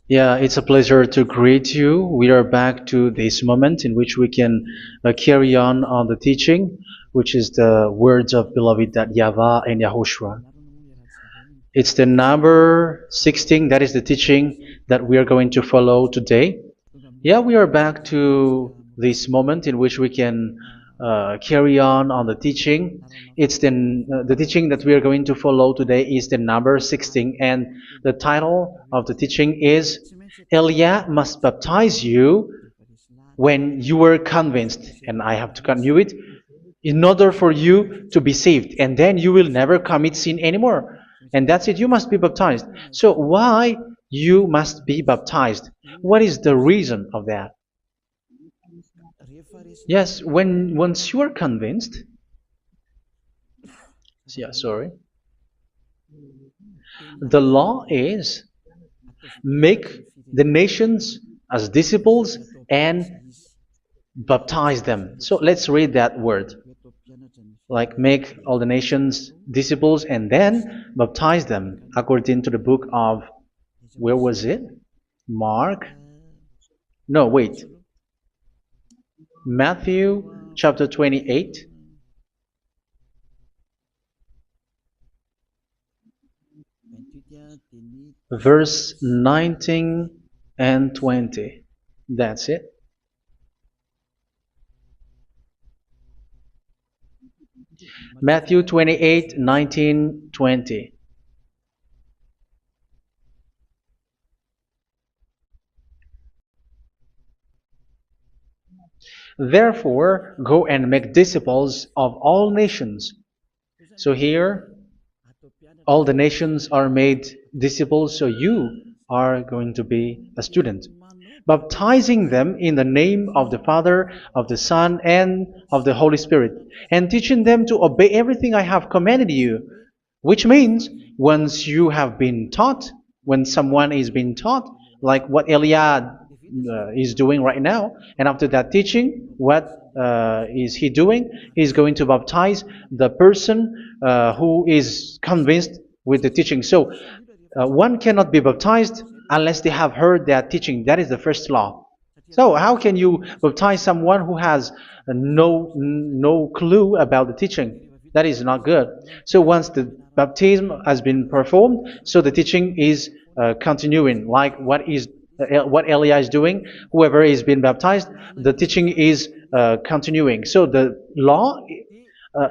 Yeah, it's a pleasure to greet you. We are back to this moment in which we can carry on the teaching, which is the words of beloved that YAHVAH and YAHOSHUA. It's the number 16, that is the teaching that we are going to follow today. Yeah, we are back to this moment in which we can carry on the teaching. It's the teaching that we are going to follow today is the number 16, and the title of the teaching is Elia must baptize you when you were convinced, and I have to continue it, in order for you to be saved, and then you will never commit sin anymore. And that's it, you must be baptized. So why you must be baptized? What is the reason of that? Yes, when once you are convinced, yeah, sorry, the law is make the nations as disciples and baptize them. So let's read that word. Like make all the nations disciples and then baptize them according to the book of, where was it? Mark? No, wait. Matthew chapter 28. Verse 19 and 20. That's it. Matthew 28, 19, 20. Therefore, go and make disciples of all nations. So here, all the nations are made disciples, so you are going to be a student. Baptizing them in the name of the Father, of the Son, and of the Holy Spirit, and teaching them to obey everything I have commanded you. Which means, once you have been taught, when someone is being taught, like what Elia is doing right now, and after that teaching, what is he doing? He's going to baptize the person who is convinced with the teaching. So one cannot be baptized unless they have heard that teaching. That is the first law. So how can you baptize someone who has no clue about the teaching? That is not good. So once the baptism has been performed, so the teaching is continuing, like what Elia is doing. Whoever is being baptized, the teaching is continuing. So the law,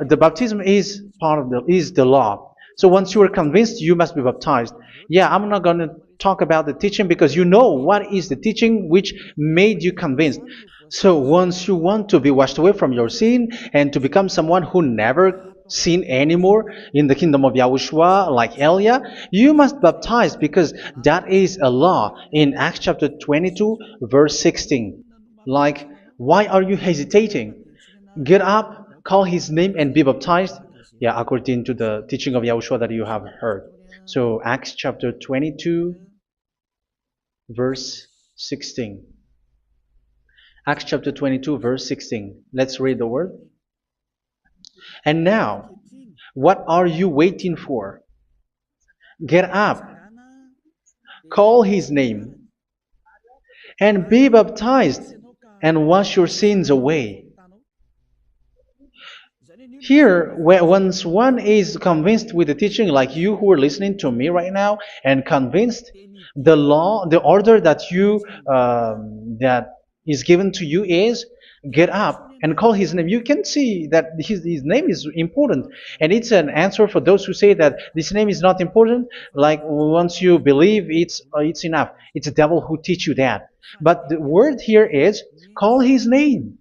the baptism is part of the law. So once you are convinced, you must be baptized. Yeah, I'm not going to talk about the teaching because you know what is the teaching which made you convinced. So once you want to be washed away from your sin and to become someone who never sin anymore in the kingdom of Yahushua, like Elia, you must baptize because that is a law in Acts chapter 22, verse 16. Like, why are you hesitating? Get up, call his name, and be baptized. Yeah, according to the teaching of Yahushua that you have heard. So Acts chapter 22, verse 16. Acts chapter 22, verse 16. Let's read the word. And now, what are you waiting for? Get up, call his name, and be baptized, and wash your sins away. Here, once one is convinced with the teaching, like you who are listening to me right now, and convinced, the law, the order that that is given to you is get up and call his name. You can see that his name is important, and it's an answer for those who say that this name is not important. Like once you believe, it's enough. It's the devil who teach you that. But the word here is call his name.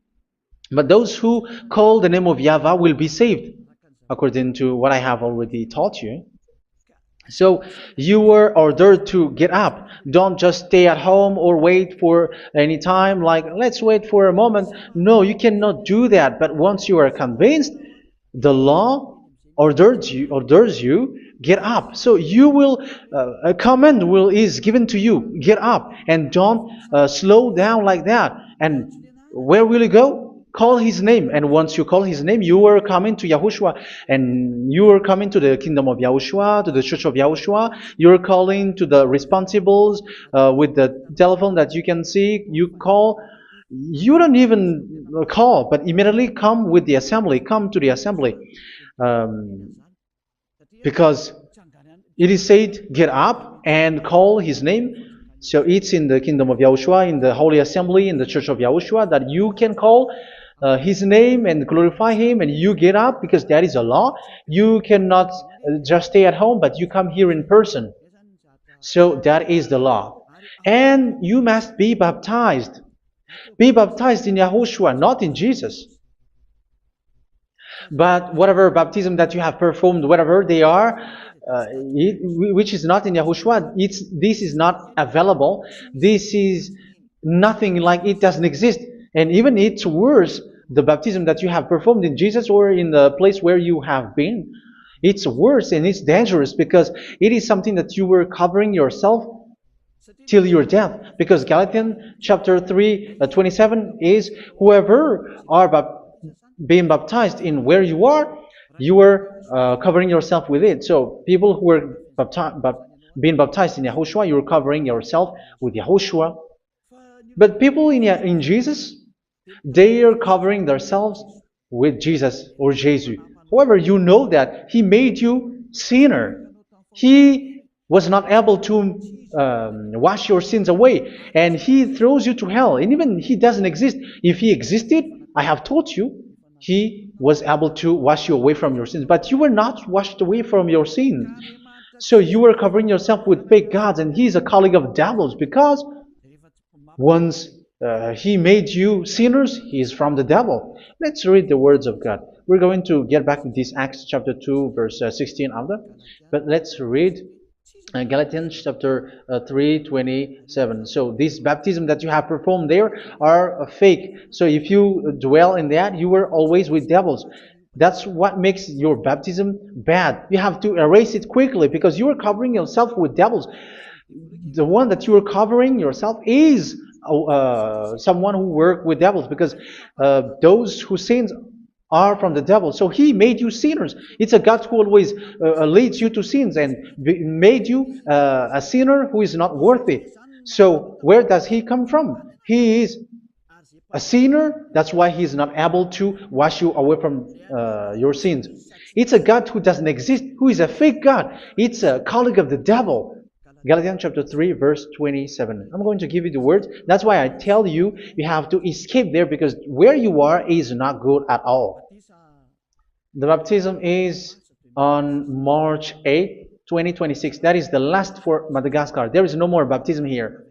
But those who call the name of YAHVAH will be saved, according to what I have already taught you. So you were ordered to get up. Don't just stay at home or wait for any time, like let's wait for a moment. No, you cannot do that. But once you are convinced, the law orders you get up. So you will a command is given to you, get up, and don't slow down like that. And where will you go? Call his name, and once you call his name, you are coming to Yahushua, and you are coming to the kingdom of Yahushua, to the church of Yahushua. You're calling to the responsibles with the telephone that you can see. You call. You don't even call, but immediately come with the assembly. Come to the assembly, um, because it is said, "Get up and call his name." So it's in the kingdom of Yahushua, in the holy assembly, in the church of Yahushua, that you can call his name and glorify him, and you get up because that is a law. You cannot just stay at home, but you come here in person. So that is the law. And you must be baptized. Be baptized in Yahushua, not in Jesus. But whatever baptism that you have performed, whatever they are, which is not in Yahushua, this is not available. This is nothing, like it doesn't exist. And even it's worse, the baptism that you have performed in Jesus or in the place where you have been. It's worse and it's dangerous because it is something that you were covering yourself till your death. Because Galatians chapter 3, 27 is, whoever are being baptized in where you are covering yourself with it. So people who were being baptized in Yahushua, you're covering yourself with Yahushua. But people in Jesus, they are covering themselves with Jesus or Jesus. However, you know that He made you sinner. He was not able to wash your sins away, and He throws you to hell. And even He doesn't exist. If He existed, I have taught you, He was able to wash you away from your sins. But you were not washed away from your sins. So you were covering yourself with fake gods, and He's a colleague of devils, because once He made you sinners, He is from the devil. Let's read the words of God. We're going to get back to this Acts chapter 2, verse 16 after. But let's read Galatians chapter 3, 27. So this baptism that you have performed there are fake. So if you dwell in that, you were always with devils. That's what makes your baptism bad. You have to erase it quickly because you are covering yourself with devils. The one that you are covering yourself is someone who works with devils, because those who sin are from the devil. So He made you sinners. It's a God who always leads you to sins and made you a sinner who is not worthy. So where does He come from? He is a sinner. That's why He is not able to wash you away from your sins. It's a God who doesn't exist, who is a fake God. It's a colleague of the devil. Galatians chapter 3, verse 27. I'm going to give you the words. That's why I tell you, you have to escape there, because where you are is not good at all. The baptism is on March 8, 2026. That is the last for Madagascar. There is no more baptism here.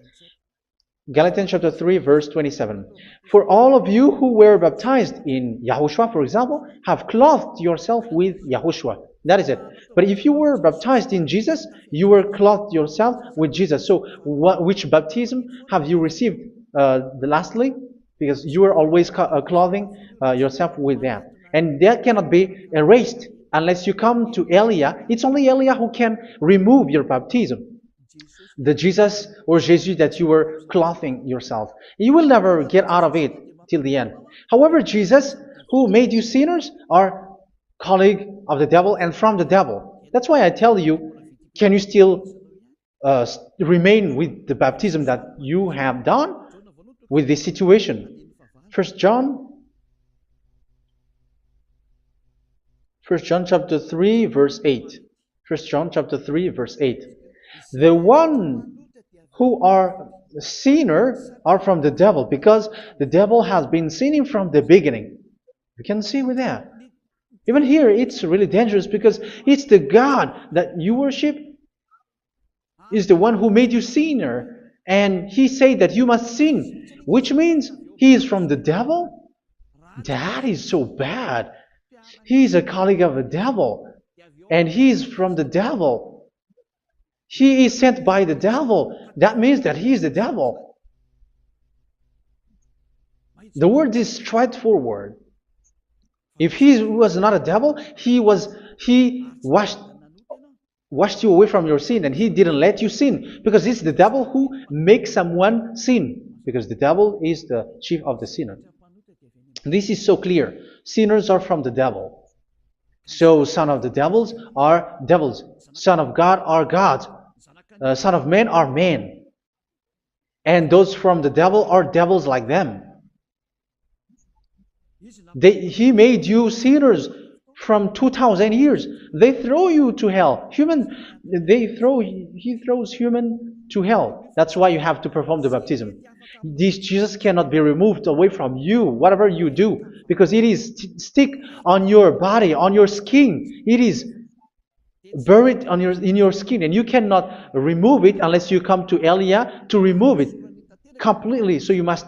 Galatians chapter 3, verse 27. For all of you who were baptized in Yahushua, for example, have clothed yourself with Yahushua. That is it. But if you were baptized in Jesus, you were clothed yourself with Jesus. So which baptism have you received lastly? Because you are always clothing yourself with that. And that cannot be erased unless you come to Elia. It's only Elia who can remove your baptism. The Jesus or Jesus that you were clothing yourself. You will never get out of it till the end. However, Jesus, who made you sinners, are colleague of the devil and from the devil. That's why I tell you, can you still remain with the baptism that you have done with this situation? First John chapter 3, verse 8. First John chapter 3, verse 8. The one who are sinner are from the devil, because the devil has been sinning from the beginning. You can see with that. Even here, it's really dangerous, because it's the God that you worship is the one who made you sinner, and He said that you must sin, which means He is from the devil. That is so bad. He is a colleague of the devil, and He is from the devil. He is sent by the devil. That means that He is the devil. The word is straightforward. If He was not a devil, He washed you away from your sin, and He didn't let you sin, because it's the devil who makes someone sin, because the devil is the chief of the sinner. This is so clear. Sinners are from the devil. So son of the devils are devils. Son of God are gods. Son of men are men. And those from the devil are devils like them. He made you sinners from 2,000 years. They throw you to hell. He throws human to hell. That's why you have to perform the baptism. This Jesus cannot be removed away from you, whatever you do, because it is stick on your body, on your skin. It is buried in your skin, and you cannot remove it unless you come to Elia to remove it completely. So you must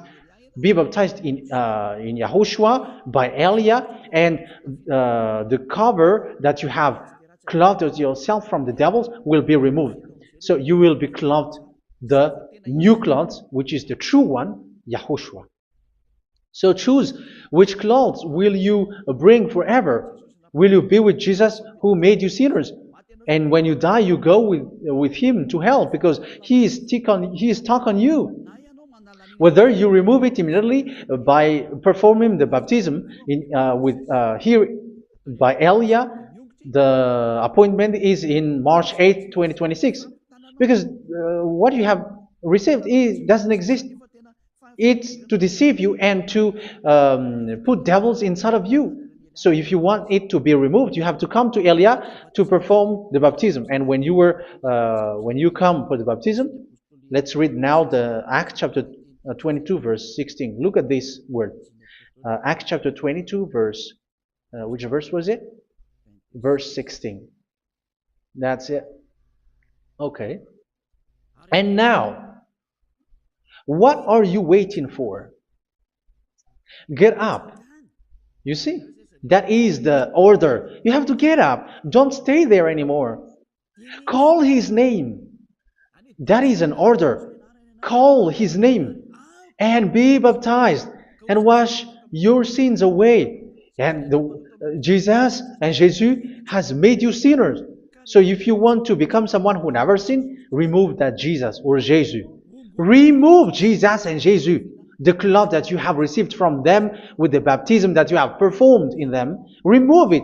be baptized in YAHOSHUA by Elia, and the cover that you have clothed yourself from the devils will be removed. So you will be clothed the new clothes, which is the true one, YAHOSHUA. So choose which clothes will you bring forever. Will you be with Jesus who made you sinners? And when you die, you go with him to hell because he is stuck on you. Whether you remove it immediately by performing the baptism here by Elia, the appointment is in March 8, 2026. Because what you have received doesn't exist. It's to deceive you and to put devils inside of you. So if you want it to be removed, you have to come to Elia to perform the baptism. And when you come for the baptism, let's read now the Acts chapter 22 verse 16. Look at this word. Acts chapter 22 verse, which verse was it? Verse 16. That's it. Okay. And now, what are you waiting for? Get up. You see, that is the order. You have to get up. Don't stay there anymore. Call his name. That is an order. Call his name and be baptized and wash your sins away. And Jesus has made you sinners. So if you want to become someone who never sinned, remove that Jesus or Jesus. Remove Jesus and Jesus, the cloth that you have received from them with the baptism that you have performed in them. Remove it.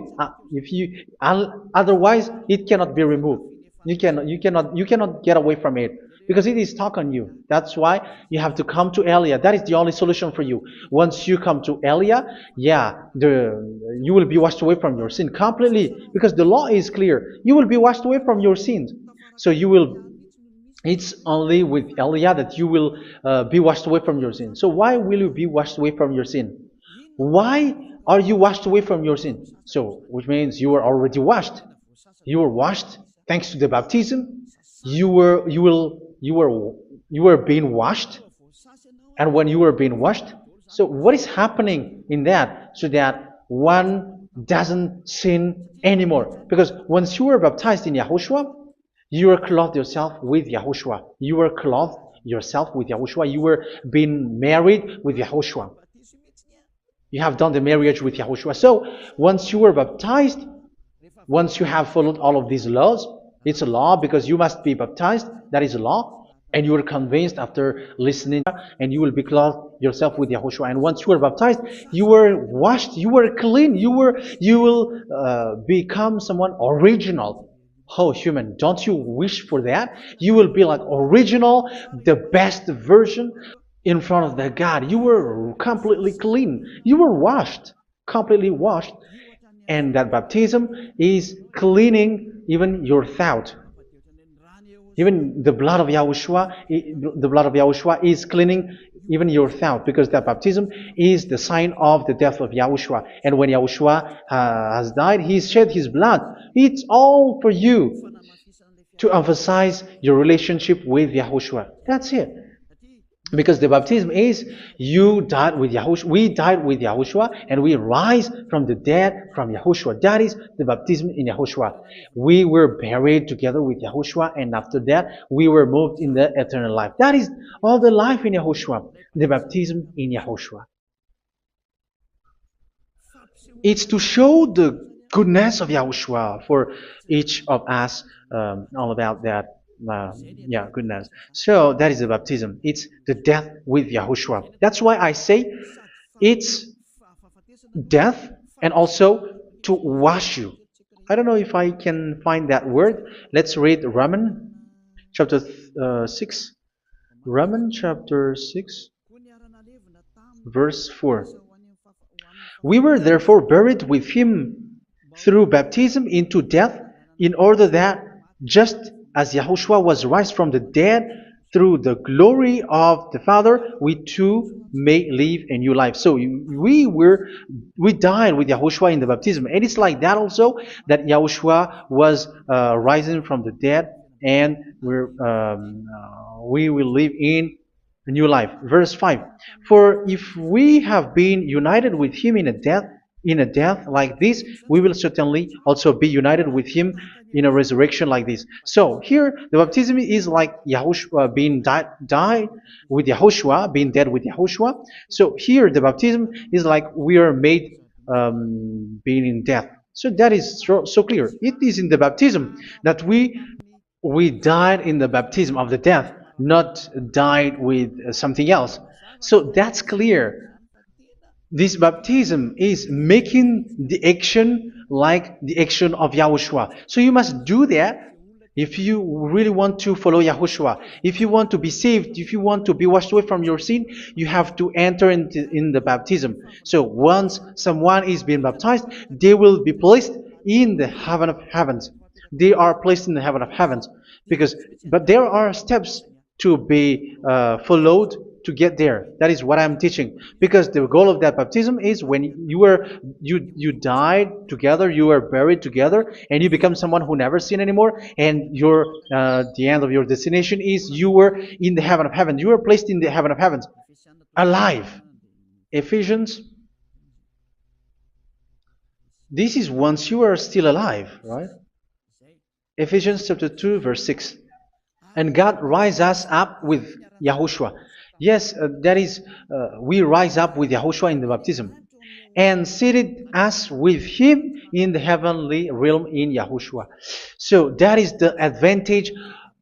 Otherwise, it cannot be removed. You cannot get away from it because it is stuck on you. That's why you have to come to Elia. That is the only solution for you. Once you come to Elia, you will be washed away from your sin completely because the law is clear. You will be washed away from your sins. So it's only with Elia that you will be washed away from your sin. So why will you be washed away from your sin? Why are you washed away from your sin? So, which means you were already washed. You were washed thanks to the baptism. You were being washed. And when you were being washed, so what is happening in that? So that one doesn't sin anymore. Because once you were baptized in YAHOSHUA, you were clothed yourself with YAHOSHUA. You were clothed yourself with YAHOSHUA. You were being married with YAHOSHUA. You have done the marriage with YAHOSHUA. So once you were baptized, once you have followed all of these laws, it's a law because you must be baptized. That is a law. And you were convinced after listening, and you will be clothed yourself with YAHOSHUA. And once you were baptized, you were washed, you were clean, you will become someone original. Oh, human, don't you wish for that? You will be like original, the best version in front of the God. You were completely clean. You were washed, completely washed. And that baptism is cleaning even your thought. Even the blood of YAHOSHUA is cleaning even your thought, because that baptism is the sign of the death of YAHOSHUA. And when YAHOSHUA has died, he shed his blood. It's all for you to emphasize your relationship with YAHOSHUA. That's it. Because the baptism is we died with YAHOSHUA, and we rise from the dead from YAHOSHUA. That is the baptism in YAHOSHUA. We were buried together with YAHOSHUA, and after that we were moved in the eternal life. That is all the life in YAHOSHUA, the baptism in YAHOSHUA. It's to show the goodness of YAHOSHUA for each of us, all about that. Goodness. So that is the baptism. It's the death with YAHOSHUA. That's why I say it's death and also to wash you. I don't know if I can find that word. Let's read Romans chapter 6. Romans chapter 6, verse 4. We were therefore buried with him through baptism into death, in order that, just as Yahushua was raised from the dead through the glory of the Father, we too may live a new life. So we died with Yahushua in the baptism, and it's like that also that Yahushua was rising from the dead, and we will live in a new life. Verse 5. For if we have been united with him in a death like this, we will certainly also be united with him in a resurrection like this. So here the baptism is like Yahushua being died with Yahushua, being dead with Yahushua. So here the baptism is like we are made being in death. So that is so clear. It is in the baptism that we died in the baptism of the death, not died with something else. So that's clear. This baptism is making the action like the action of Yahushua. So you must do that if you really want to follow Yahushua. If you want to be saved, if you want to be washed away from your sin, you have to enter in the baptism. So once someone is being baptized, they will be placed in the heaven of heavens. They are placed in the heaven of heavens, but there are steps to be followed to get there. That is what I'm teaching, because the goal of that baptism is when you died together, you were buried together, and you become someone who never sin anymore, and the end of your destination is you were in the heaven of heaven. You were placed in the heaven of heavens, alive. Ephesians. This is once you are still alive, right? Ephesians chapter 2, verse 6. And God rise us up with Yahushua. Yes, that is, we rise up with Yahushua in the baptism. And seated us with him in the heavenly realm in Yahushua. So that is the advantage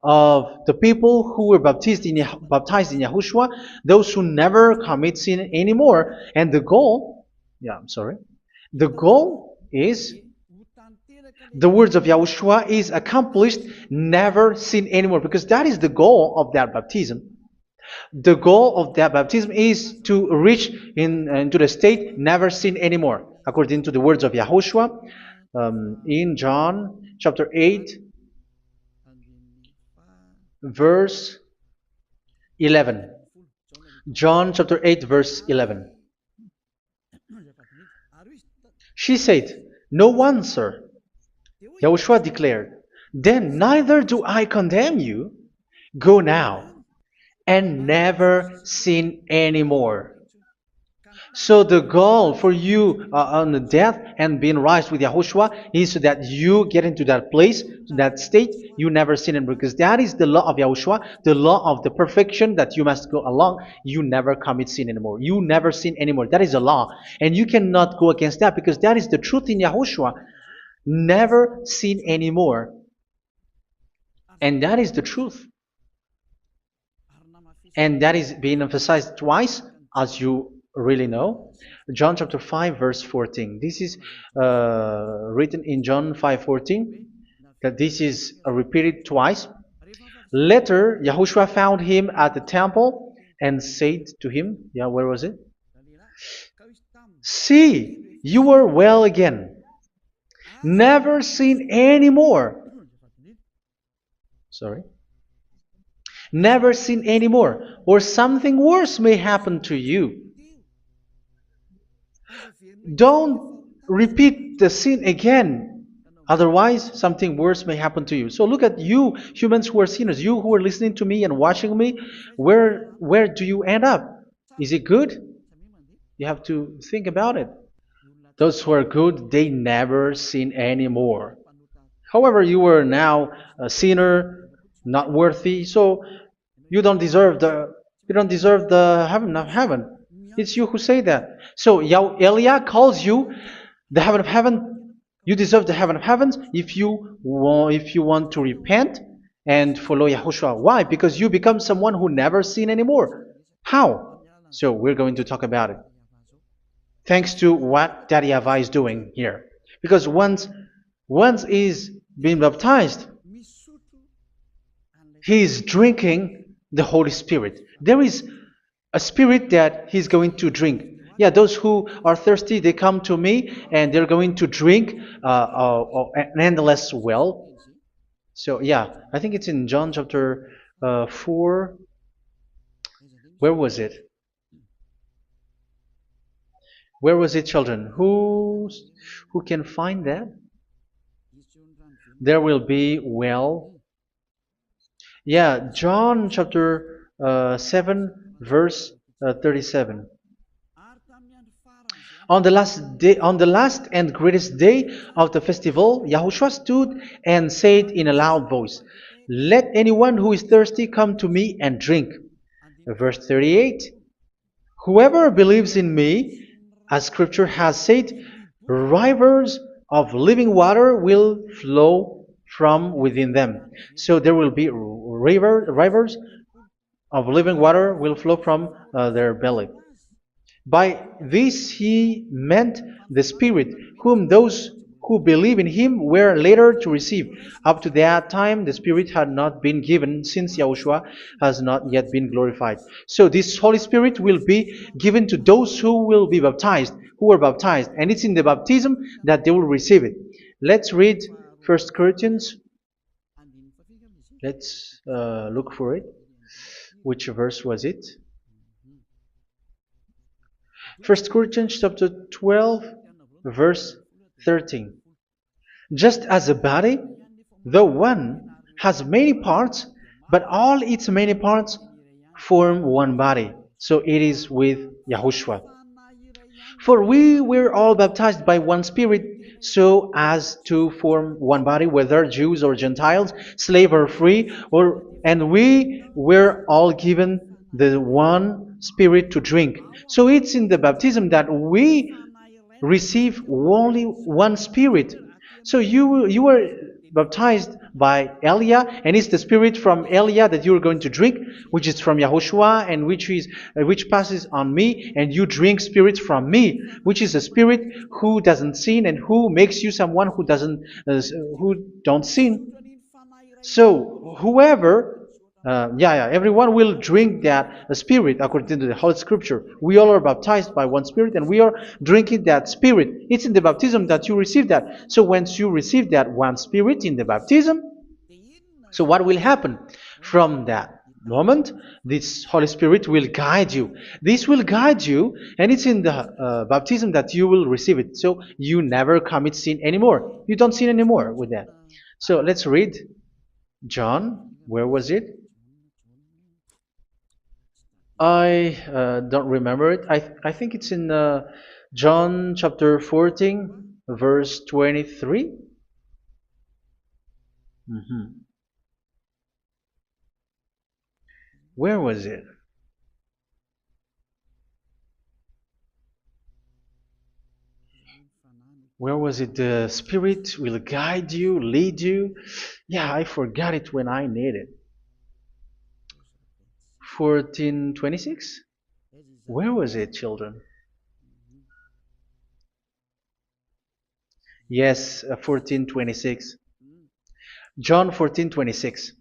of the people who were baptized in Yahushua, those who never commit sin anymore. And the goal, the goal is the words of Yahushua is accomplished, never sin anymore, because that is the goal of that baptism. The goal of that baptism is to reach into the state never sin anymore, according to the words of Yahushua in John chapter 8, verse 11. John chapter 8, verse 11. She said, "No one, sir." Yahushua declared, "Then neither do I condemn you. Go now and never sin anymore." So the goal for you on the death and being raised with Yahushua is so that you get into that place, to that state, you never sin anymore. Because that is the law of Yahushua, the law of the perfection that you must go along. You never commit sin anymore. You never sin anymore. That is a law. And you cannot go against that, because that is the truth in Yahushua. Never sin anymore. And that is the truth. And that is being emphasized twice, as you really know. John chapter 5, verse 14. This is written in John 5:14, that this is repeated twice. Later, Yahushua found him at the temple and said to him, where was it? "See, you are well again. Never sin anymore." Never sin anymore, or something worse may happen to you. Don't repeat the sin again. Otherwise, something worse may happen to you. So look at you, humans who are sinners, you who are listening to me and watching me. Where do you end up? Is it good? You have to think about it. Those who are good, they never sin anymore. However, you are now a sinner, not worthy, so you don't deserve the heaven of heaven. It's you who say that. So Elia calls you the heaven of heaven. You deserve the heaven of heavens if you want to repent and follow Yahushua. Why? Because you become someone who never sin anymore. How? So we're going to talk about it. thanks to what Daddy YAHVAH is doing here. Because once he's been baptized, he is drinking the Holy Spirit. There is a spirit that he's going to drink. Yeah, those who are thirsty, they come to me and they're going to drink an endless well. So yeah, I think it's in John chapter 4. Where was it? Where was it, children? Who can find that? There will be well. Yeah, John chapter 7, verse 37. On the last and greatest day of the festival, Yahushua stood and said in a loud voice, "Let anyone who is thirsty come to me and drink." Verse 38, "Whoever believes in me, as Scripture has said, rivers of living water will flow from within them." So there will be rivers of living water will flow from their belly. By this he meant the Spirit, whom those who believe in him were later to receive. Up to that time, the Spirit had not been given, since Yahushua has not yet been glorified. So this Holy Spirit will be given to those who will be baptized, who are baptized, and it's in the baptism that they will receive it. Let's read 1 Corinthians. Let's look for it. Which verse was it? 1 Corinthians chapter 12, verse 13. Just as a body, though one, has many parts, but all its many parts form one body. So it is with Yahushua. For we were all baptized by one Spirit, so as to form one body, whether Jews or Gentiles, slave or free, and we were all given the one Spirit to drink. So it's in the baptism that we receive only one Spirit. So you were baptized by Elia, and it's the Spirit from Elia that you are going to drink, which is from Yahushua, and which passes on me, and you drink Spirit from me, which is a Spirit who doesn't sin and who makes you someone who don't sin. So whoever everyone will drink that Spirit according to the Holy Scripture. We all are baptized by one Spirit, and we are drinking that Spirit. It's in the baptism that you receive that. So once you receive that one Spirit in the baptism, so what will happen? From that moment, this Holy Spirit will guide you. This will guide you, and it's in the baptism that you will receive it. So you never commit sin anymore. You don't sin anymore with that. So let's read John. Where was it? I don't remember it. I think it's in John chapter 14, verse 23. Where was it? Where was it? The Spirit will guide you, lead you. Yeah, I forgot it when I need it. 14:26? Where was it, children? Yes, 14:26. John 14:26.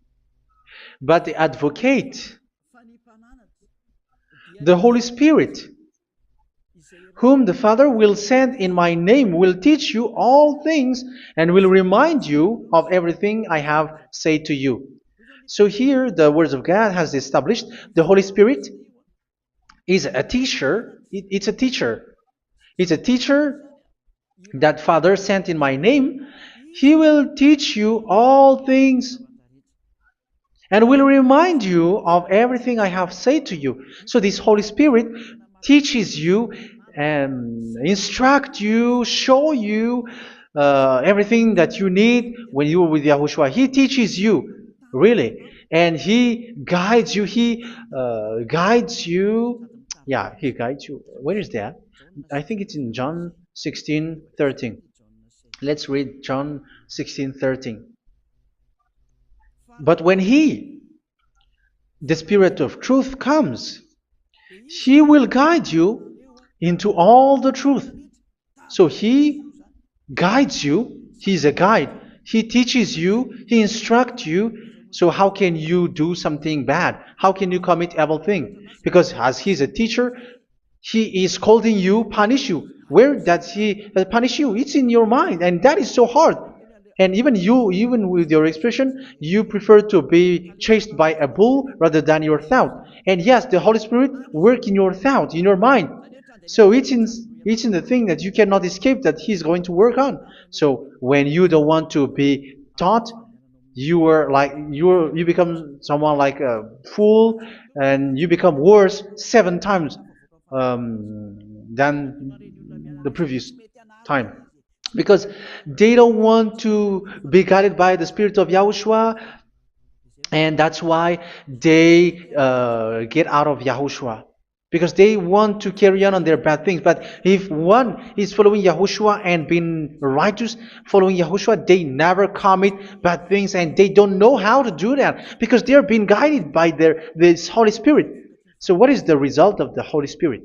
But the Advocate, the Holy Spirit, whom the Father will send in my name, will teach you all things and will remind you of everything I have said to you. So here the words of God has established the Holy Spirit is a teacher. It's a teacher. It's a teacher that Father sent in my name. He will teach you all things and will remind you of everything I have said to you. So this Holy Spirit teaches you and instruct you, show you everything that you need when you are with Yahushua. He teaches you, really. And He guides you. He guides you. Yeah, He guides you. Where is that? I think it's in John 16:13. Let's read John 16:13. But when He, the Spirit of truth, comes, He will guide you into all the truth. So He guides you. He's a guide. He teaches you. He instructs you. So how can you do something bad? How can you commit evil thing? Because as He's a teacher, He is scolding you, punish you. Where does He punish you? It's in your mind, and that is so hard. And even you, even with your expression, you prefer to be chased by a bull rather than your thought. And yes, the Holy Spirit work in your thought, in your mind. So it's in the thing that you cannot escape that He's going to work on. So when you don't want to be taught, you become someone like a fool, and you become worse 7 times than the previous time, because they don't want to be guided by the Spirit of Yahushua, and that's why they get out of Yahushua, because they want to carry on their bad things. But if one is following Yahushua and being righteous, following Yahushua, they never commit bad things, and they don't know how to do that because they are being guided by this Holy Spirit. So what is the result of the Holy Spirit?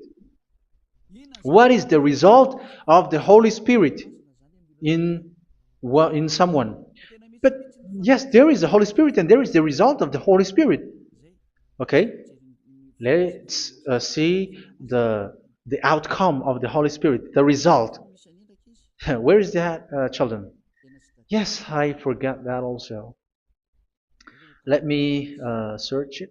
What is the result of the Holy Spirit in in someone? But yes, there is the Holy Spirit, and there is the result of the Holy Spirit. Okay, let's see the outcome of the Holy Spirit, the result. Where is that, children? Yes, I forgot that also. Let me search it.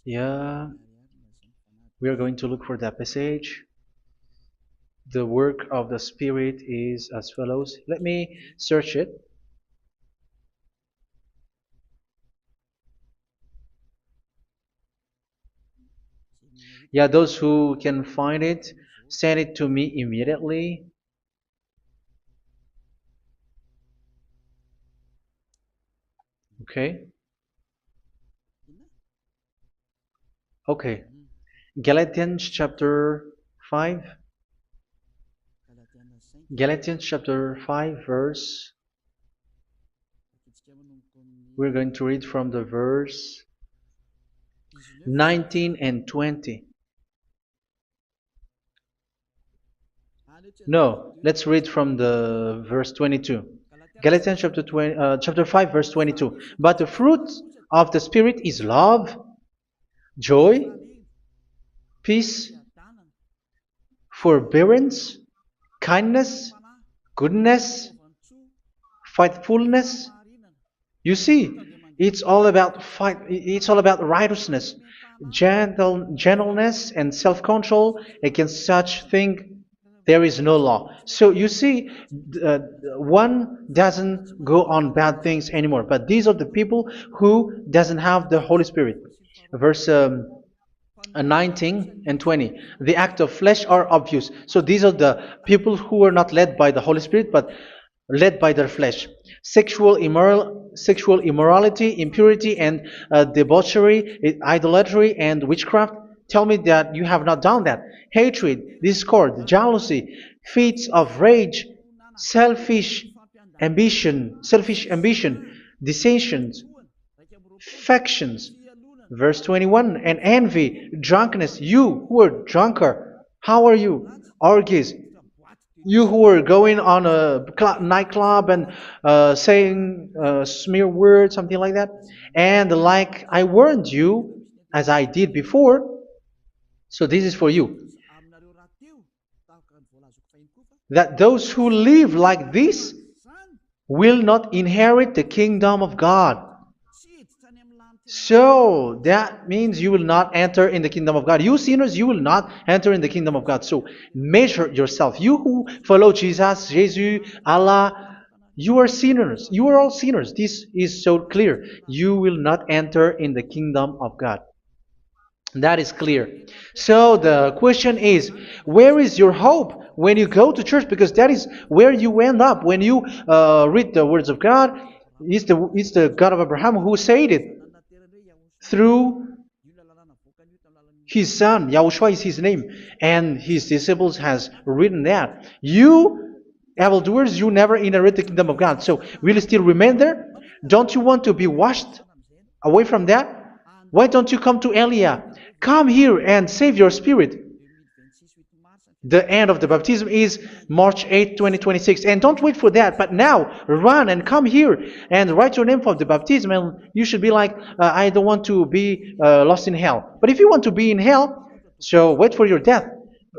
Yeah, we are going to look for that passage. The work of the Spirit is as follows. Let me search it. Yeah, those who can find it, send it to me immediately. Okay. Okay. Galatians chapter 5. Galatians chapter 5 verse. We're going to read from the verse 19 and 20. No, let's read from the verse 22. Galatians chapter 5 verse 22. But the fruit of the Spirit is love, joy, peace, forbearance, kindness, goodness, faithfulness. You see, it's all about fight. It's all about righteousness, gentleness, and self-control. Against such thing, there is no law. So you see, uh, one doesn't go on bad things anymore. But these are the people who doesn't have the Holy Spirit. Verse 19 and 20. The act of flesh are obvious. So these are the people who are not led by the Holy Spirit, but led by their flesh. Sexual immorality, impurity, and debauchery, idolatry, and witchcraft. Tell me that you have not done that. Hatred, discord, jealousy, fits of rage, selfish ambition, dissensions, factions. Verse 21, and envy, drunkenness. You who are drunkard, how are you? Orgies. You who are going on a nightclub and saying smear words, something like that. And like I warned you, as I did before, so this is for you, that those who live like this will not inherit the kingdom of God. So that means you will not enter in the kingdom of God. You sinners, you will not enter in the kingdom of God. So measure yourself. You who follow Jesus, Allah, you are sinners. You are all sinners. This is so clear. You will not enter in the kingdom of God. That is clear. So the question is, where is your hope when you go to church? Because that is where you end up when you read the words of God. It's the God of Abraham who said it through his son. Yahushua is his name, and his disciples has written that. You evildoers, you never inherit the kingdom of God. So will you still remain there? Don't you want to be washed away from that? Why don't you come to Elia? Come here and save your spirit. The end of the baptism is March 8th, 2026. And don't wait for that, but now run and come here and write your name for the baptism. And you should be like, I don't want to be lost in hell. But if you want to be in hell, so wait for your death.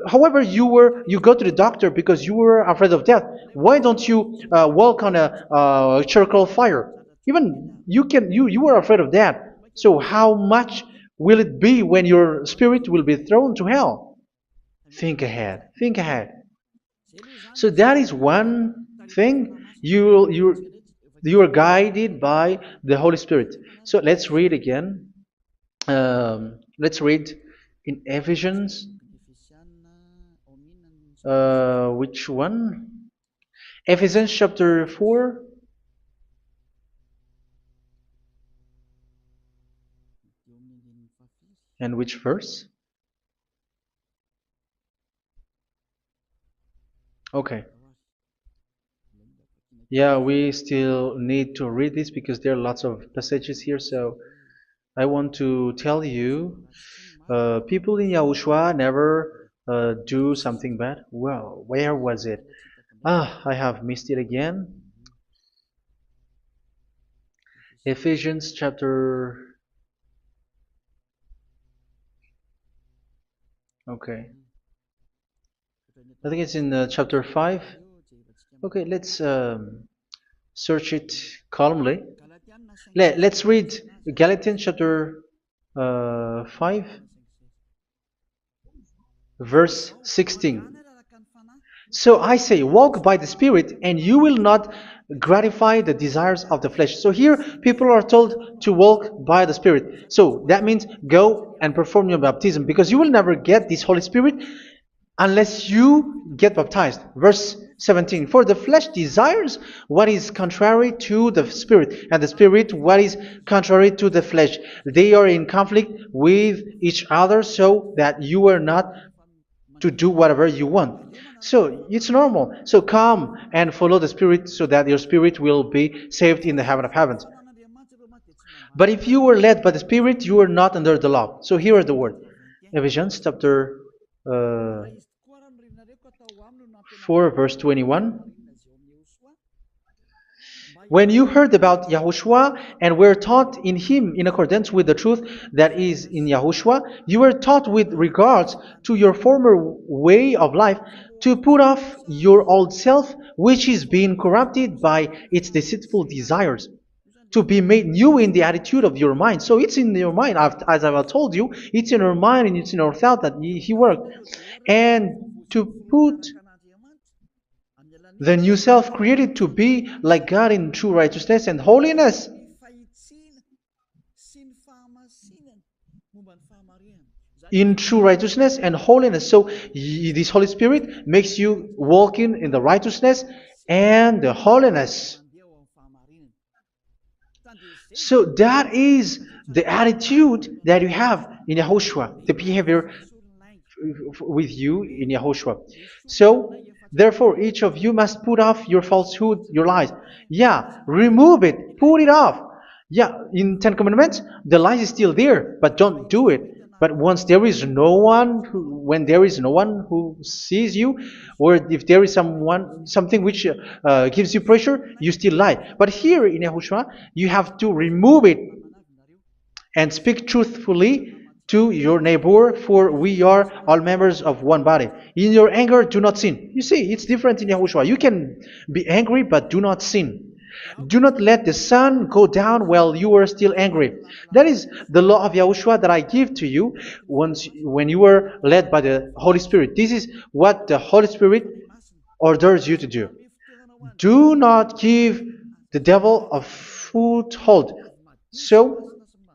However, you go to the doctor because you were afraid of death. Why don't you walk on a charcoal fire? Even you were afraid of that. So how much will it be when your spirit will be thrown to hell? Think ahead. Think ahead. So that is one thing. You are guided by the Holy Spirit. So let's read again. Let's read in Ephesians. Which one? Ephesians chapter 4. And which verse? Okay. Yeah, we still need to read this because there are lots of passages here. So I want to tell you, people in Yahushua never do something bad. Well, where was it? I have missed it again. Ephesians chapter. Okay. I think it's in chapter 5. Okay, let's search it calmly. Let's read Galatians chapter 5, verse 16. So I say, walk by the Spirit, and you will not gratify the desires of the flesh. So here, people are told to walk by the Spirit. So that means go and perform your baptism, because you will never get this Holy Spirit unless you get baptized. Verse 17. For the flesh desires what is contrary to the Spirit, and the Spirit what is contrary to the flesh. They are in conflict with each other, so that you are not to do whatever you want. So it's normal. So come and follow the Spirit so that your spirit will be saved in the heaven of heavens. But if you were led by the Spirit, you are not under the law. So here are the word. Ephesians chapter 4 verse 21. When you heard about Yahushua and were taught in him in accordance with the truth that is in Yahushua, you were taught with regards to your former way of life to put off your old self, which is being corrupted by its deceitful desires, to be made new in the attitude of your mind. So it's in your mind, as I've told you, it's in our mind and it's in our thought that he worked. And to put the new self created to be like God in true righteousness and holiness. In true righteousness and holiness. So this Holy Spirit makes you walking in the righteousness and the holiness. So that is the attitude that you have in Yahushua, the behavior with you in Yahushua. So therefore, each of you must put off your falsehood, your lies. Yeah, remove it, put it off. Yeah, in Ten Commandments, the lies is still there, but don't do it. But once there is no one, when there is no one who sees you, or if there is something which gives you pressure, you still lie. But here in Yahushua, you have to remove it and speak truthfully to your neighbor, for we are all members of one body. In your anger, do not sin. You see, it's different in Yahushua. You can be angry, but do not sin. Do not let the sun go down while you are still angry. That is the law of Yahushua that I give to you when you are led by the Holy Spirit. This is what the Holy Spirit orders you to do. Do not give the devil a foothold. So,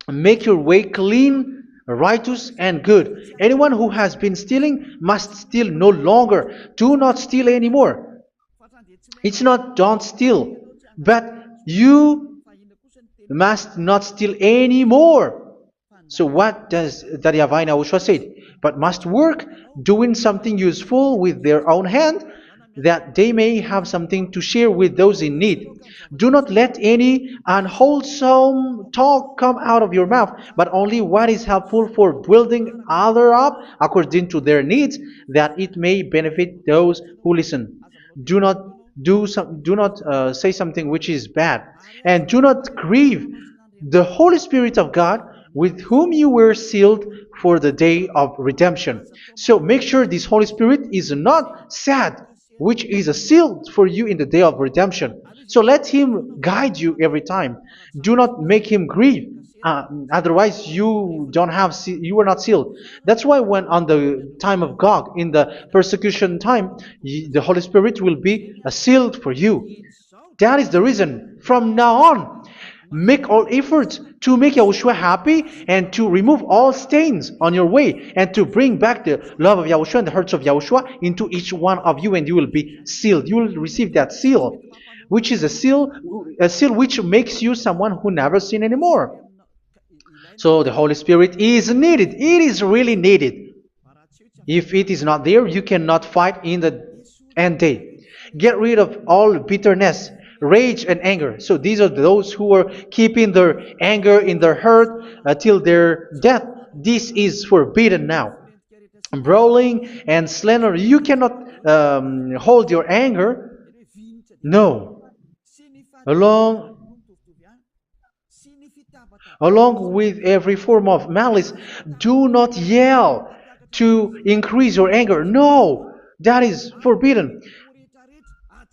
make your way clean, righteous, and good. Anyone who has been stealing must steal no longer. Do not steal anymore. It's not don't steal, but you must not steal anymore. So what does the YAHVAH say? But must work, doing something useful with their own hand, that they may have something to share with those in need. Do not let any unwholesome talk come out of your mouth, but only what is helpful for building other up according to their needs, that it may benefit those who listen. Do not do not say something which is bad, and do not grieve the Holy Spirit of God, with whom you were sealed for the day of redemption. So make sure this Holy Spirit is not sad, which is a seal for you in the day of redemption. So let Him guide you every time. Do not make Him grieve. Otherwise, you don't have you are not sealed. That's why when on the time of God, in the persecution time, the Holy Spirit will be a sealed for you. That is the reason. From now on, make all efforts to make Yahushua happy and to remove all stains on your way and to bring back the love of Yahushua and the hearts of Yahushua into each one of you, and you will be sealed. You will receive that seal, which is a seal which makes you someone who never sin anymore. So the Holy Spirit is needed. It is really needed. If it is not there, you cannot fight in the end day. Get rid of all bitterness, rage, and anger. So these are those who are keeping their anger in their heart till their death. This is forbidden now. Brawling and slander. You cannot hold your anger. No. Along Along with every form of malice, do not yell to increase your anger. No, that is forbidden.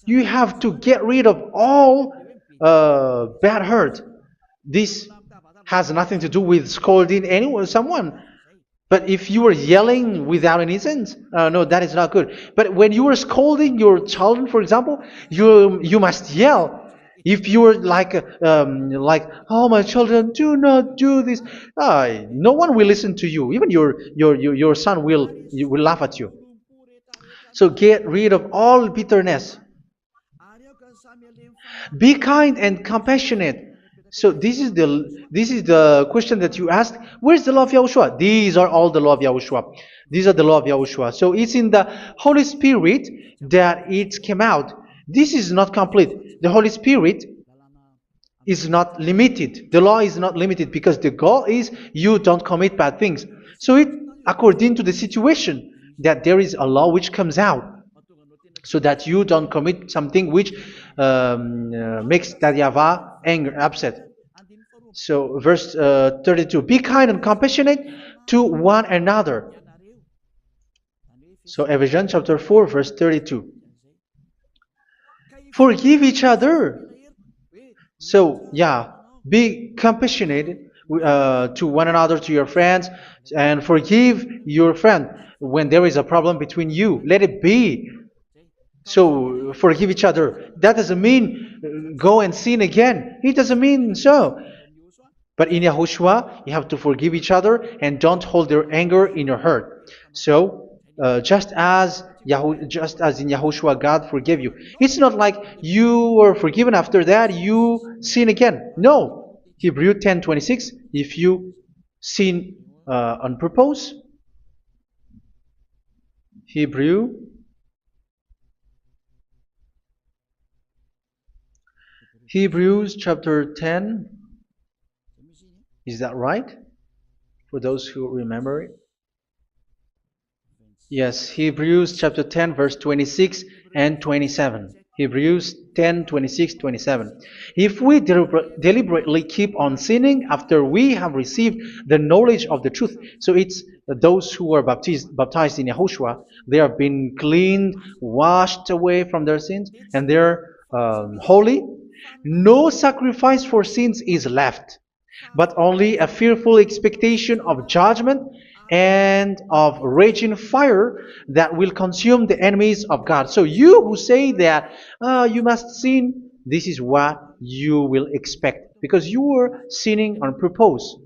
You have to get rid of all bad hurt. This has nothing to do with scolding anyone, someone. But if you are yelling without any sense, no, that is not good. But when you are scolding your children, for example, you must yell. If you are like, oh my children, do not do this, no one will listen to you. Even your son will laugh at you. So get rid of all bitterness. Be kind and compassionate. So this is the question that you asked. Where's the law of Yahushua? These are all the law of Yahushua. These are the law of Yahushua. So it's in the Holy Spirit that it came out. This is not complete. The Holy Spirit is not limited. The law is not limited because the goal is you don't commit bad things. So it according to the situation that there is a law which comes out, so that you don't commit something which makes that YAHVAH angry, upset. So verse 32, be kind and compassionate to one another. So Ephesians chapter 4 verse 32. Forgive each other. So yeah, be compassionate to one another, to your friends, and forgive your friend when there is a problem between you. Let it be. So forgive each other. That doesn't mean go and sin again. It doesn't mean so. But in Yahushua, you have to forgive each other and don't hold their anger in your heart. So just as in Yahushua, God forgave you. It's not like you were forgiven after that you sin again. No. Hebrew 10:26. If you sin on purpose, Hebrews chapter 10. Is that right? For those who remember it? Yes, Hebrews chapter 10 verse 26 and 27. Hebrews 10, 26, 27. If we deliberately keep on sinning after we have received the knowledge of the truth, so it's those who are baptized in Yahushua, they have been cleaned, washed away from their sins, and they're holy. No sacrifice for sins is left, but only a fearful expectation of judgment and of raging fire that will consume the enemies of God. So you who say that you must sin, this is what you will expect, because you were sinning on purpose.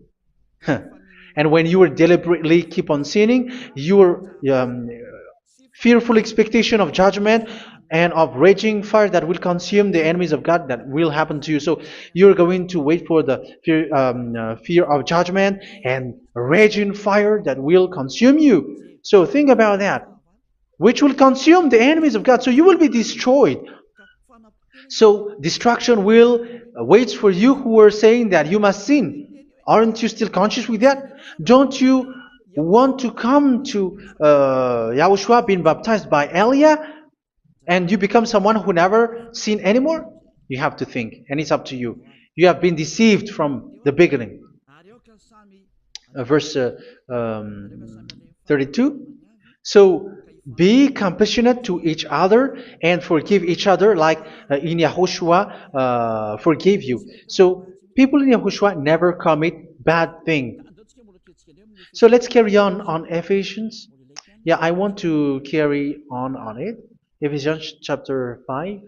And when you were deliberately keep on sinning, your fearful expectation of judgment and of raging fire that will consume the enemies of God, that will happen to you. So you're going to wait for the fear of judgment and raging fire that will consume you. So think about that. which will consume the enemies of God. So you will be destroyed. So destruction will wait for you who are saying that you must sin. Aren't you still conscious with that? Don't you want to come to Yahushua being baptized by Elia and you become someone who never sin anymore? You have to think, and it's up to you. You have been deceived from the beginning. Verse 32. So be compassionate to each other and forgive each other like in Yahushua forgave you. So people in Yahushua never commit bad thing. So let's carry on Ephesians. Yeah, I want to carry on it. Ephesians chapter 5.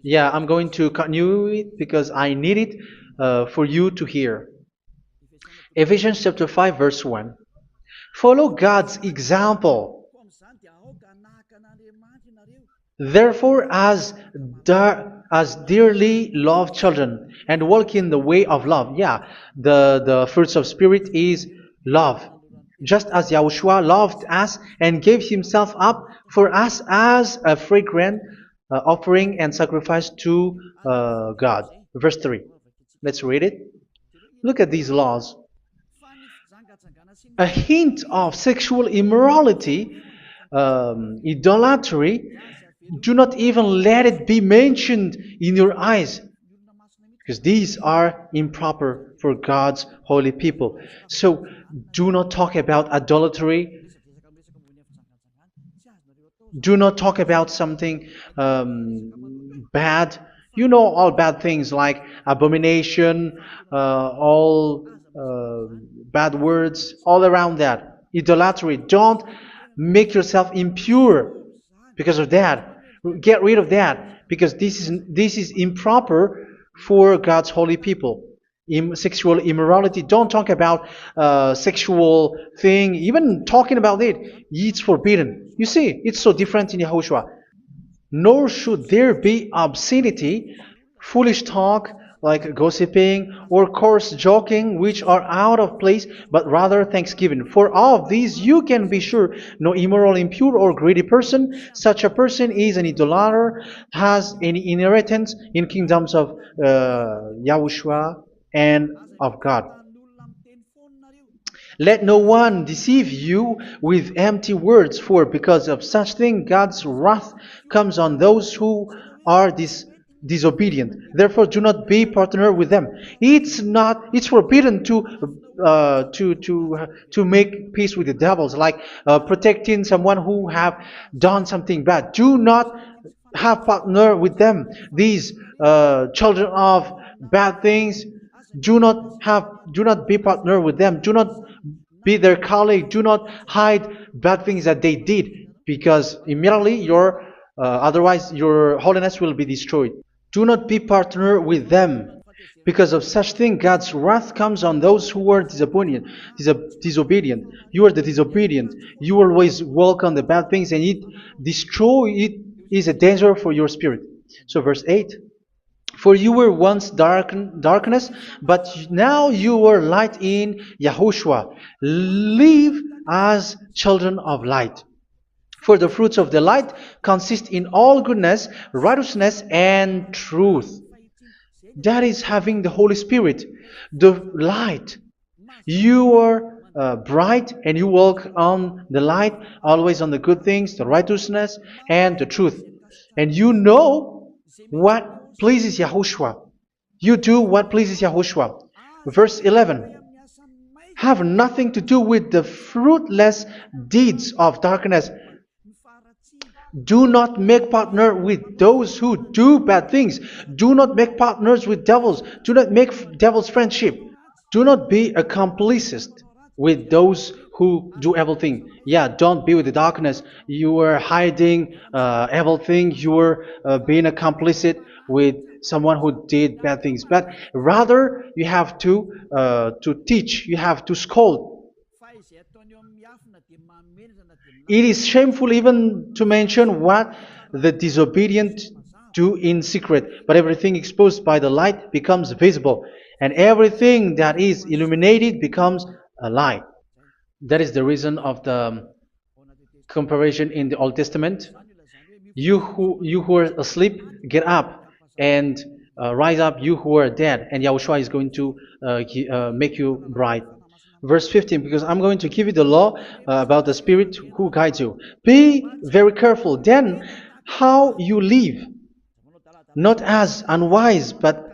Yeah, I'm going to continue it because I need it for you to hear. Ephesians chapter 5 verse 1. Follow God's example. Therefore, as dearly loved children, and walk in the way of love. Yeah, the fruits of spirit is love. Just as Yahushua loved us and gave himself up for us as a fragrant offering and sacrifice to God. Verse 3. Let's read it. Look at these laws. A hint of sexual immorality, idolatry, do not even let it be mentioned in your eyes, because these are improper for God's holy people. So do not talk about idolatry. Do not talk about something bad. You know all bad things like abomination, all bad words, all around that. Idolatry. Don't make yourself impure because of that. Get rid of that because this is improper for God's holy people. Sexual immorality. Don't talk about sexual thing. Even talking about it, it's forbidden. You see, it's so different in Yahushua. Nor should there be obscenity, foolish talk like gossiping or coarse joking, which are out of place, but rather thanksgiving. For of these you can be sure: no immoral, impure, or greedy person, such a person is an idolater, has any inheritance in kingdoms of Yahushua and of God. Let no one deceive you with empty words, for because of such thing God's wrath comes on those who are disobedient. Therefore, do not be partner with them. It's forbidden to make peace with the devils, like protecting someone who have done something bad. Do not have partner with them. These children of bad things, do not be partner with them. Do not be their colleague. Do not hide bad things that they did, because immediately otherwise your holiness will be destroyed. Do not be partner with them. Because of such thing, God's wrath comes on those who are disobedient. You are the disobedient. You always walk on the bad things, and it is a danger for your spirit. So verse 8. For you were once darkness, but now you are light in Yahushua. Live as children of light. For the fruits of the light consist in all goodness, righteousness, and truth. That is having the Holy Spirit, the light. You are bright and you walk on the light, always on the good things, the righteousness, and the truth. And you know what pleases Yahushua. You do what pleases Yahushua. Verse 11. Have nothing to do with the fruitless deeds of darkness. Do not make partner with those who do bad things. Do not make partners with devils. Do not make devils friendship. Do not be accomplices with those who do evil thing. Yeah, don't be with the darkness. You are hiding evil thing. You are being a complicit with someone who did bad things. But rather, you have to teach. You have to scold. It is shameful even to mention what the disobedient do in secret, but everything exposed by the light becomes visible, and everything that is illuminated becomes a lie. That is the reason of the comparison in the Old Testament. You who are asleep, get up and rise up, you who are dead, and Yahushua is going to make you bright. Verse 15, because I'm going to give you the law about the Spirit who guides you. Be very careful then how you live, not as unwise, but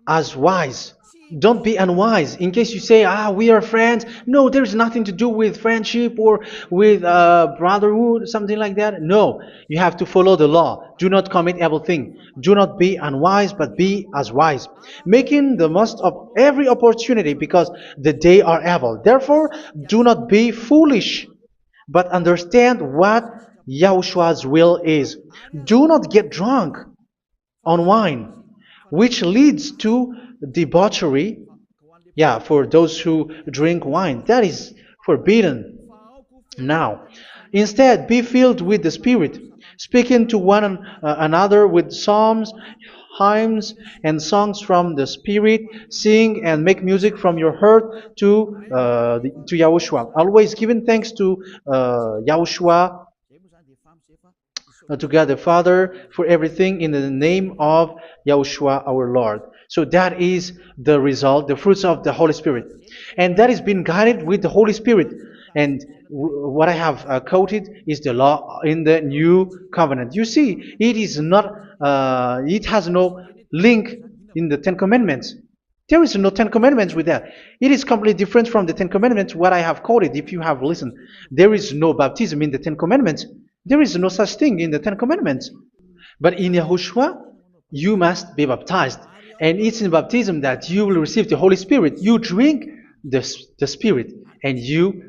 as wise. Don't be unwise. In case you say, we are friends. No, there's nothing to do with friendship or with brotherhood, something like that. No, you have to follow the law. Do not commit evil thing. Do not be unwise, but be as wise, making the most of every opportunity, because the day are evil. Therefore, do not be foolish, but understand what Yahushua's will is. Do not get drunk on wine, which leads to debauchery. Yeah, for those who drink wine, that is forbidden now. Instead, be filled with the Spirit, speaking to one another with psalms, hymns, and songs from the Spirit. Sing and make music from your heart to Yahushua. Always giving thanks to Yahushua, to God the Father, for everything in the name of Yahushua our Lord. So that is the result, the fruits of the Holy Spirit. And that is being guided with the Holy Spirit. And what I have quoted is the law in the new covenant. You see, it is not, it has no link in the Ten Commandments. There is no Ten Commandments with that. It is completely different from the Ten Commandments, what I have quoted, if you have listened. There is no baptism in the Ten Commandments. There is no such thing in the Ten Commandments. But in Yahushua, you must be baptized. And it's in baptism that you will receive the Holy Spirit. You drink the Spirit, and you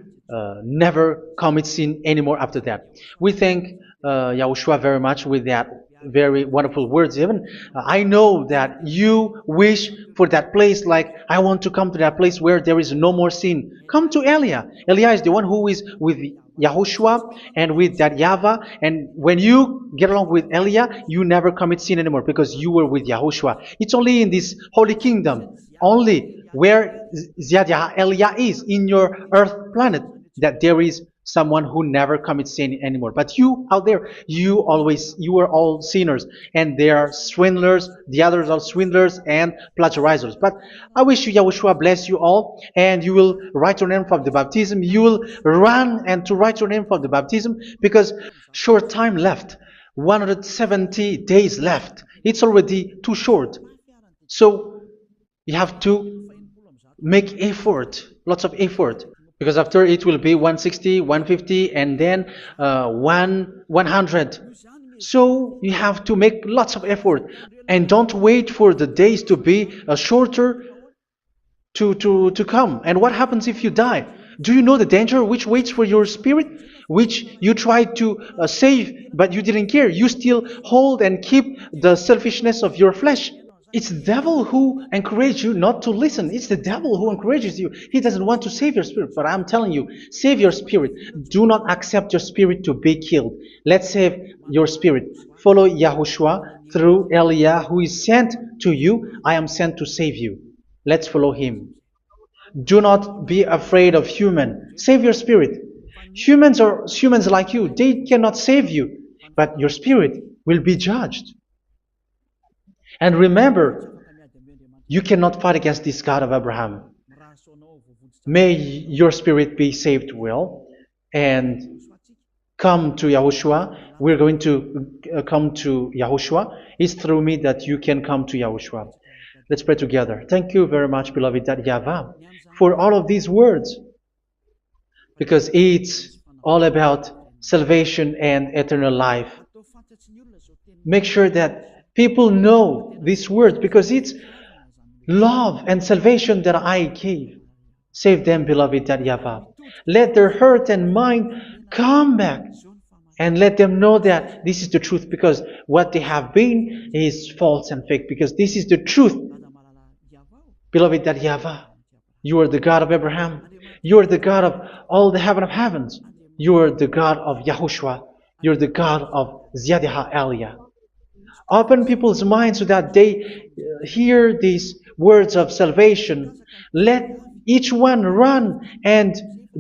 never commit sin anymore after that. We thank Yahushua very much with that very wonderful words. Even I know that you wish for that place, like I want to come to that place where there is no more sin. Come to Elia. Elia is the one who is with Yahushua and with that YAHVAH, and when you get along with Elia, you never commit sin anymore because you were with Yahushua. It's only in this holy kingdom, only where Ziyadah Elia is, in your earth planet, that there is someone who never commits sin anymore. But you out there, you are all sinners, and they are swindlers. The others are swindlers and plagiarizers. But I wish you, Yahushua, bless you all, and you will write your name for the baptism. You will run and to write your name for the baptism, because short time left, 170 days left. It's already too short. So you have to make effort, lots of effort, because after it will be 160, 150, and then 100. So you have to make lots of effort, and don't wait for the days to be shorter to come. And what happens if you die? Do you know the danger which waits for your spirit, which you tried to save, but you didn't care? You still hold and keep the selfishness of your flesh. It's the devil who encourages you not to listen. It's the devil who encourages you. He doesn't want to save your spirit. But I'm telling you, save your spirit. Do not accept your spirit to be killed. Let's save your spirit. Follow Yahushua through Elia, who is sent to you. I am sent to save you. Let's follow him. Do not be afraid of human. Save your spirit. Humans are humans like you. They cannot save you. But your spirit will be judged. And remember, you cannot fight against this God of Abraham. May your spirit be saved well and come to Yahushua. We're going to come to Yahushua. It's through me that you can come to Yahushua. Let's pray together. Thank you very much, beloved YAHVAH, for all of these words, because it's all about salvation and eternal life. Make sure that people know these words, because it's love and salvation that I gave. Save them, beloved YAHVAH. Let their heart and mind come back, and let them know that this is the truth, because what they have been is false and fake, because this is the truth. Beloved YAHVAH, you are the God of Abraham. You are the God of all the heaven of heavens. You are the God of Yahushua. You are the God of Ziyadah Elia. Open people's minds so that they hear these words of salvation. Let each one run and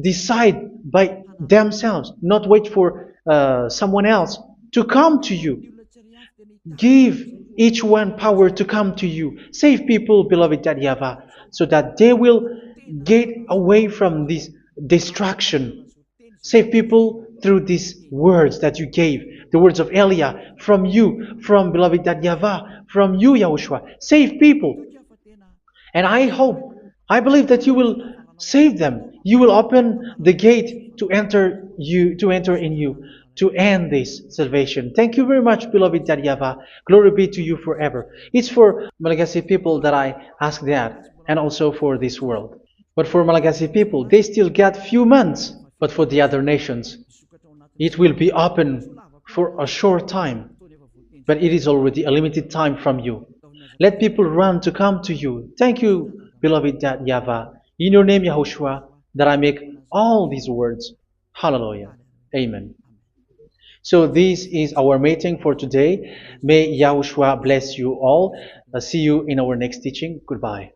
decide by themselves, not wait for someone else to come to you. Give each one power to come to you. Save people, beloved YAHVAH, so that they will get away from this distraction. Save people through these words that you gave, the words of Elia, from you, from beloved YAHVAH, from you, Yahushua. Save people. And I hope, I believe that you will save them. You will open the gate to enter in you, to end this salvation. Thank you very much, beloved YAHVAH. Glory be to you forever. It's for Malagasy people that I ask that, and also for this world. But for Malagasy people, they still get few months. But for the other nations, it will be open for a short time. But it is already a limited time from you. Let people run to come to you. Thank you, beloved YAHVAH. In your name, Yahushua, that I make all these words. Hallelujah. Amen. So this is our meeting for today. May Yahushua bless you all. See you in our next teaching. Goodbye.